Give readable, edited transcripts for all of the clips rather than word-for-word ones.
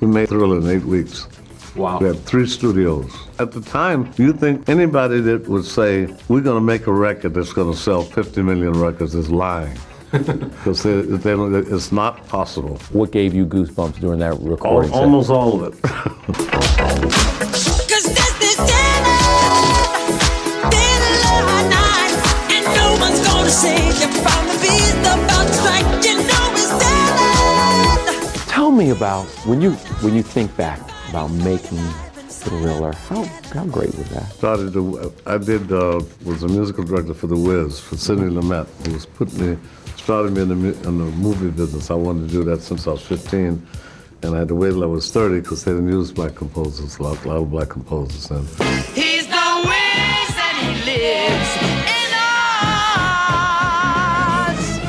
We made Thriller in 8 weeks. Wow. We had 3 studios. At the time, you think anybody that would say, we're going to make a record that's going to sell 50 million records is lying. Because it's not possible. What gave you goosebumps during that recording? Almost all of it. Tell me about when you think back about making Thriller. How great was that? Was a musical director for The Wiz, for Sidney Lumet, who started me in the movie business. I wanted to do that since I was 15, and I had to wait till I was 30 because they didn't use black composers, a lot of black composers then. He's the Wiz and he lives in us.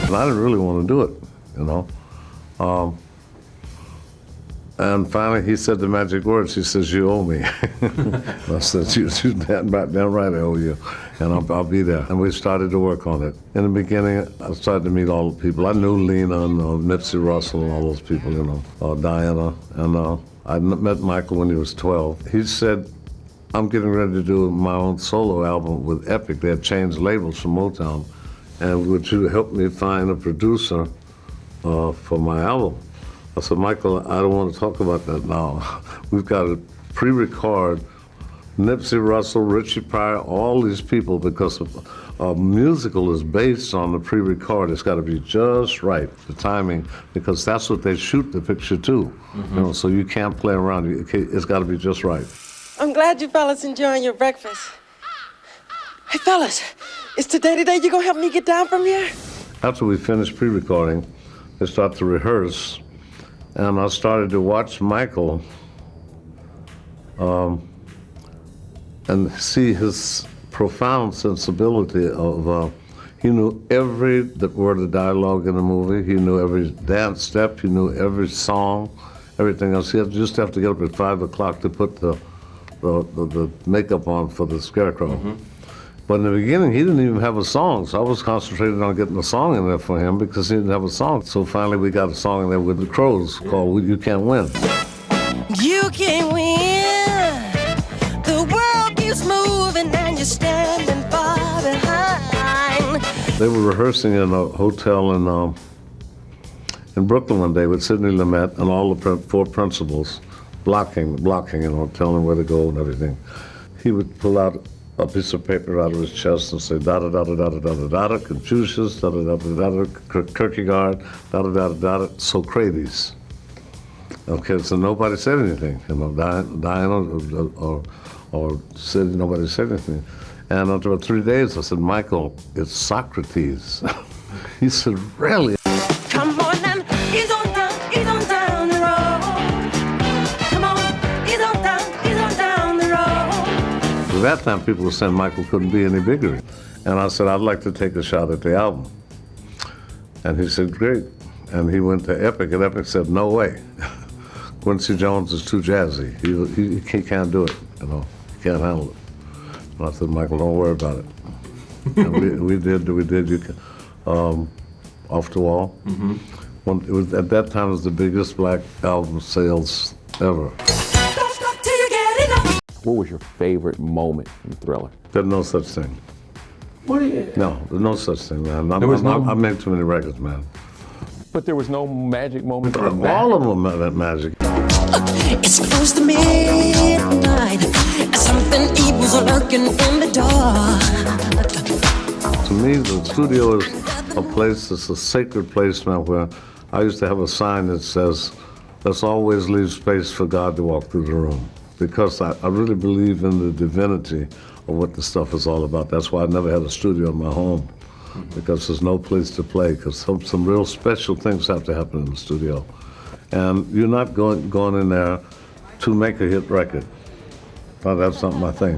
And I didn't really want to do it, you know. And finally, he said the magic words. He says, "You owe me." I said, "You damn right I owe you, and I'll be there." And we started to work on it. In the beginning, I started to meet all the people. I knew Lena and Nipsey Russell and all those people, you know, Diana. And I met Michael when he was 12. He said, "I'm getting ready to do my own solo album with Epic." They had changed labels from Motown, and would you help me find a producer for my album? I said, "Michael, I don't want to talk about that now. We've got to pre-record Nipsey Russell, Richie Pryor, all these people, because a musical is based on the pre-record. It's got to be just right, the timing, because that's what they shoot the picture to. Mm-hmm. You know, so you can't play around. It's got to be just right." I'm glad you fellas enjoying your breakfast. Hey, fellas, is today the day you're going to help me get down from here? After we finished pre-recording, they start to rehearse. And I started to watch Michael and see his profound sensibility of, he knew every word of dialogue in the movie, he knew every dance step, he knew every song, everything else. He just have to get up at 5 o'clock to put the makeup on for the Scarecrow. Mm-hmm. But in the beginning, he didn't even have a song, so I was concentrated on getting a song in there for him because he didn't have a song. So finally, we got a song in there with the Crows called "You Can't Win." You can't win. The world keeps moving and you're standing far behind. They were rehearsing in a hotel in Brooklyn one day with Sidney Lumet and all the 4 principals, blocking, you know, telling them where to go and everything. He would pull out a piece of paper out of his chest and say, da-da-da-da-da-da-da-da-da, Confucius, da-da-da-da-da-da, Kierkegaard, da-da-da-da-da-da, Socrates. Okay, so nobody said anything, you know, Diana or said, nobody said anything. And after 3 days, I said, "Michael, it's Socrates." He said, "Really?" Come on and ease on down the road. Come on, ease on down the road. At that time, people were saying Michael couldn't be any bigger. And I said, "I'd like to take a shot at the album." And he said, "Great." And he went to Epic, and Epic said, "No way. Quincy Jones is too jazzy. He can't do it, you know, he can't handle it." And I said, "Michael, don't worry about it." And we did Off the Wall. Mm-hmm. It was, at that time, it was the biggest black album sales ever. What was your favorite moment in Thriller? There's no such thing. What do you? No, there's no such thing, man. I made too many records, man. But there was no magic moment. All of them had magic. It's close to midnight. Something evil's lurking in the dark. To me, the studio is a place, it's a sacred place, man, where I used to have a sign that says, "Let's always leave space for God to walk through the room." Because I really believe in the divinity of what the stuff is all about. That's why I never had a studio in my home, because there's no place to play, because some real special things have to happen in the studio. And you're not going in there to make a hit record. No, that's not my thing.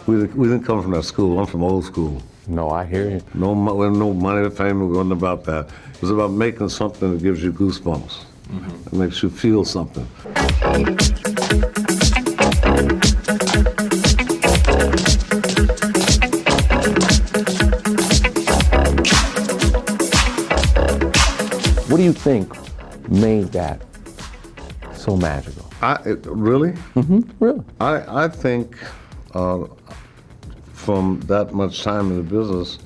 We didn't come from that school. I'm from old school. No, I hear you. No money, fame, it wasn't about that. It was about making something that gives you goosebumps. Mm-hmm. It makes you feel something. What do you think made that so magical? Really? Really? I think from that much time in the business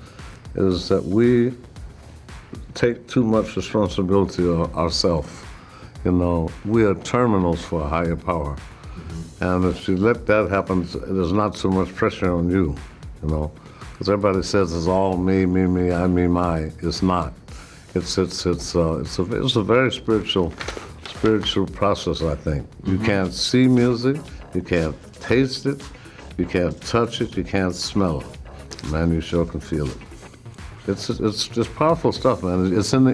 is that we take too much responsibility ourselves. You know, we are terminals for a higher power. And if you let that happen, there's not so much pressure on you, you know. Because everybody says it's all me, I, my. It's not. It's a very spiritual process, I think. You can't see music, you can't taste it, you can't touch it, you can't smell it. Man, you sure can feel it. It's just powerful stuff, man. It's in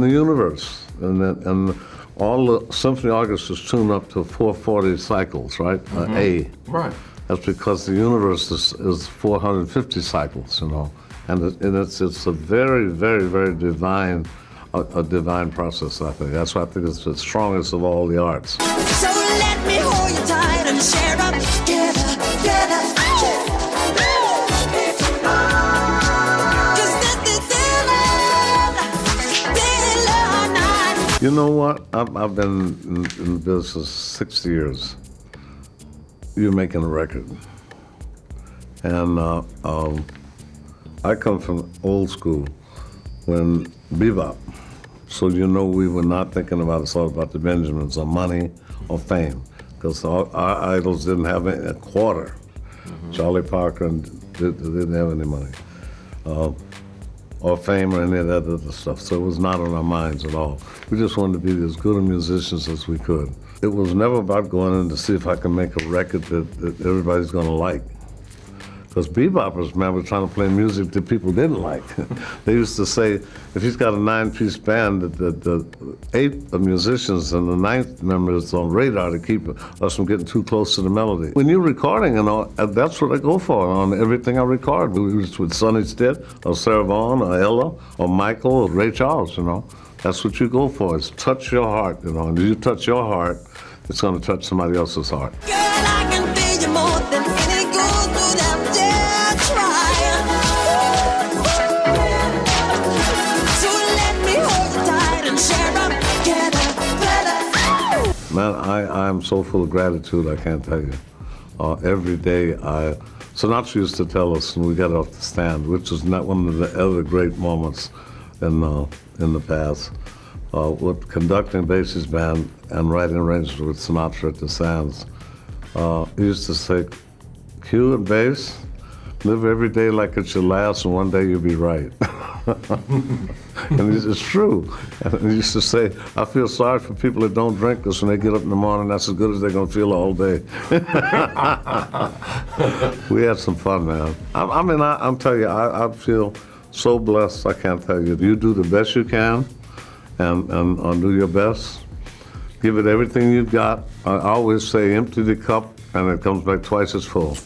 the universe, and all the symphony orchestras tune up to 440 cycles, right? A. Right. That's because the universe is 450 cycles, you know, and it's a very, very, very divine, a divine process. I think that's why I think it's the strongest of all the arts. So let me hold you tight and share up together. 'Cause this is the night. You know what? I've been in business 60 years. You're making a record. And I come from old school when bebop. So you know we were not thinking about it's all about the Benjamins or money or fame. Because our idols didn't have a quarter. Charlie Parker didn't have any money. Or fame or any of that other stuff. So it was not on our minds at all. We just wanted to be as good a musicians as we could. It was never about going in to see if I can make a record that everybody's gonna like. Because beboppers, man, were trying to play music that people didn't like. They used to say, if he's got a 9-piece band, the 8 musicians and the 9th member is on radar to keep us from getting too close to the melody. When you're recording, you know, that's what I go for on everything I record. We was with Sonny Stitt, or Sarah Vaughan, or Ella, or Michael, or Ray Charles, you know. That's what you go for, is touch your heart, you know. And if you touch your heart, it's gonna touch somebody else's heart. Girl, I can feel you more than any goes without trying. So let me hold you tight and share up together. Man, I'm so full of gratitude, I can't tell you. Every day, Sinatra used to tell us when we got off the stand, which was not one of the other great moments in the past, with conducting bassist band and writing arrangements with Sinatra at the Sands. He used to say, cue and bass, live every day like it's your last, and one day you'll be right. And it's true. And he used to say, I feel sorry for people that don't drink, because when they get up in the morning, that's as good as they're gonna feel all day. We had some fun, man. I'm telling you, I feel so blessed, I can't tell you. You do the best you can, and do your best. Give it everything you've got. I always say, empty the cup, and it comes back twice as full.